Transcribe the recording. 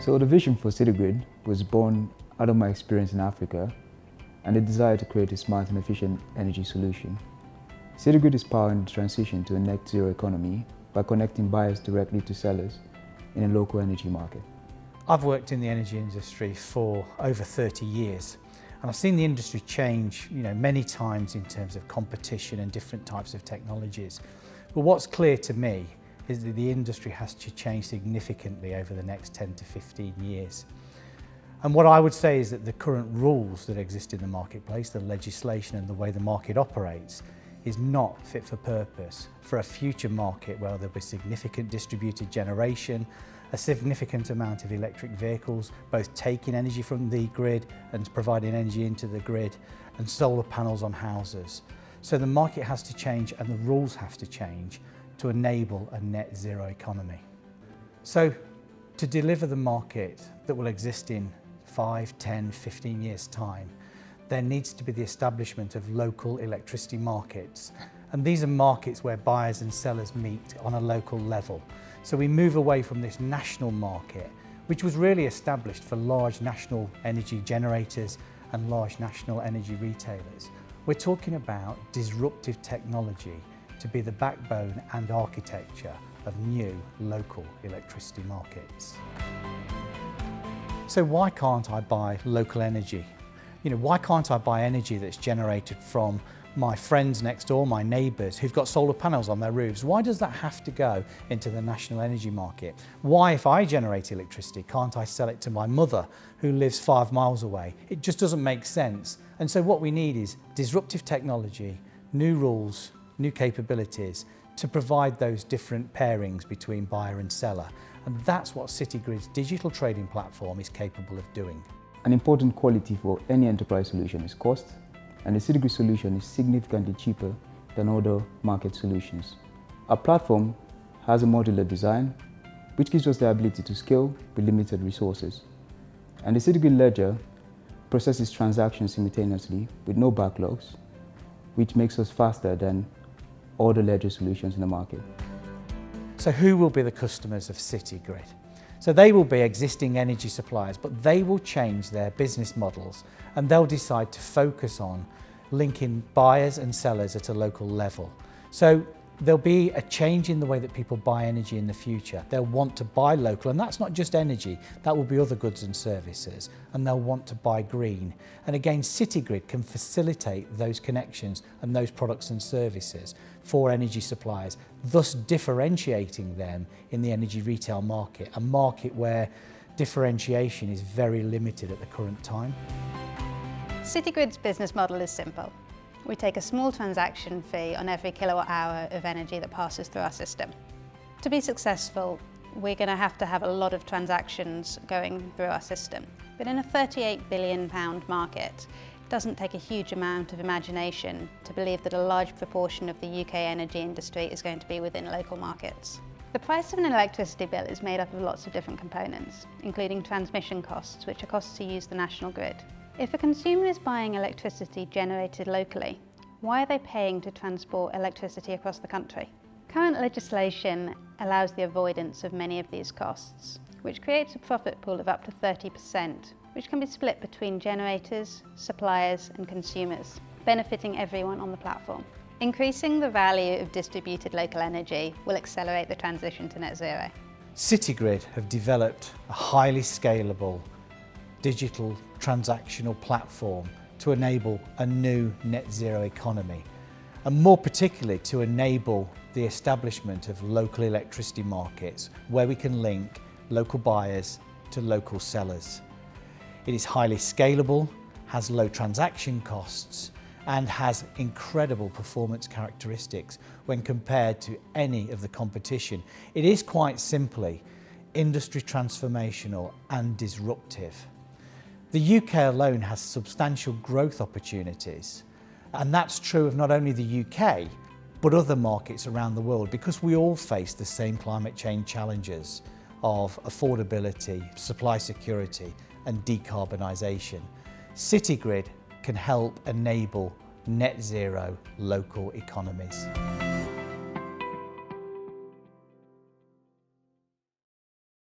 So the vision for Sitigrid was born out of my experience in Africa and the desire to create a smart and efficient energy solution. Sitigrid is powering the transition to a net zero economy by connecting buyers directly to sellers in a local energy market. I've worked in the energy industry for over 30 years and I've seen the industry change many times in terms of competition and different types of technologies. But what's clear to me is that the industry has to change significantly over the next 10 to 15 years. And what I would say is that the current rules that exist in the marketplace, the legislation and the way the market operates, is not fit for purpose for a future market where there'll be significant distributed generation, a significant amount of electric vehicles, both taking energy from the grid and providing energy into the grid, and solar panels on houses. So the market has to change and the rules have to change to enable a net zero economy. So to deliver the market that will exist in 5, 10, 15 years' time, there needs to be the establishment of local electricity markets. And these are markets where buyers and sellers meet on a local level. So we move away from this national market, which was really established for large national energy generators and large national energy retailers. We're talking about disruptive technology to be the backbone and architecture of new local electricity markets. So why can't I buy local energy? Why can't I buy energy that's generated from my friends next door, my neighbours who've got solar panels on their roofs? Why does that have to go into the national energy market? Why, if I generate electricity, can't I sell it to my mother who lives 5 miles away? It just doesn't make sense. And so what we need is disruptive technology, new rules, new capabilities to provide those different pairings between buyer and seller. And that's what Sitigrid's digital trading platform is capable of doing. An important quality for any enterprise solution is cost, and the Sitigrid solution is significantly cheaper than other market solutions. Our platform has a modular design, which gives us the ability to scale with limited resources. And the Sitigrid ledger processes transactions simultaneously with no backlogs, which makes us faster than other ledger solutions in the market. So who will be the customers of Sitigrid? So they will be existing energy suppliers, but they will change their business models and they'll decide to focus on linking buyers and sellers at a local level. So there'll be a change in the way that people buy energy in the future. They'll want to buy local, and that's not just energy, that will be other goods and services, and they'll want to buy green. And again, Sitigrid can facilitate those connections and those products and services for energy suppliers, thus differentiating them in the energy retail market, a market where differentiation is very limited at the current time. Sitigrid's business model is simple. We take a small transaction fee on every kilowatt hour of energy that passes through our system. To be successful, we're going to have a lot of transactions going through our system. But in a £38 billion market, it doesn't take a huge amount of imagination to believe that a large proportion of the UK energy industry is going to be within local markets. The price of an electricity bill is made up of lots of different components, including transmission costs, which are costs to use the national grid. If a consumer is buying electricity generated locally, why are they paying to transport electricity across the country? Current legislation allows the avoidance of many of these costs, which creates a profit pool of up to 30%, which can be split between generators, suppliers and consumers, benefiting everyone on the platform. Increasing the value of distributed local energy will accelerate the transition to net zero. Sitigrid have developed a highly scalable digital transactional platform to enable a new net zero economy, and more particularly to enable the establishment of local electricity markets where we can link local buyers to local sellers. It is highly scalable, has low transaction costs and has incredible performance characteristics when compared to any of the competition. It is quite simply industry transformational and disruptive. The UK alone has substantial growth opportunities, and that's true of not only the UK, but other markets around the world, because we all face the same climate change challenges of affordability, supply security, and decarbonisation. Sitigrid can help enable net zero local economies.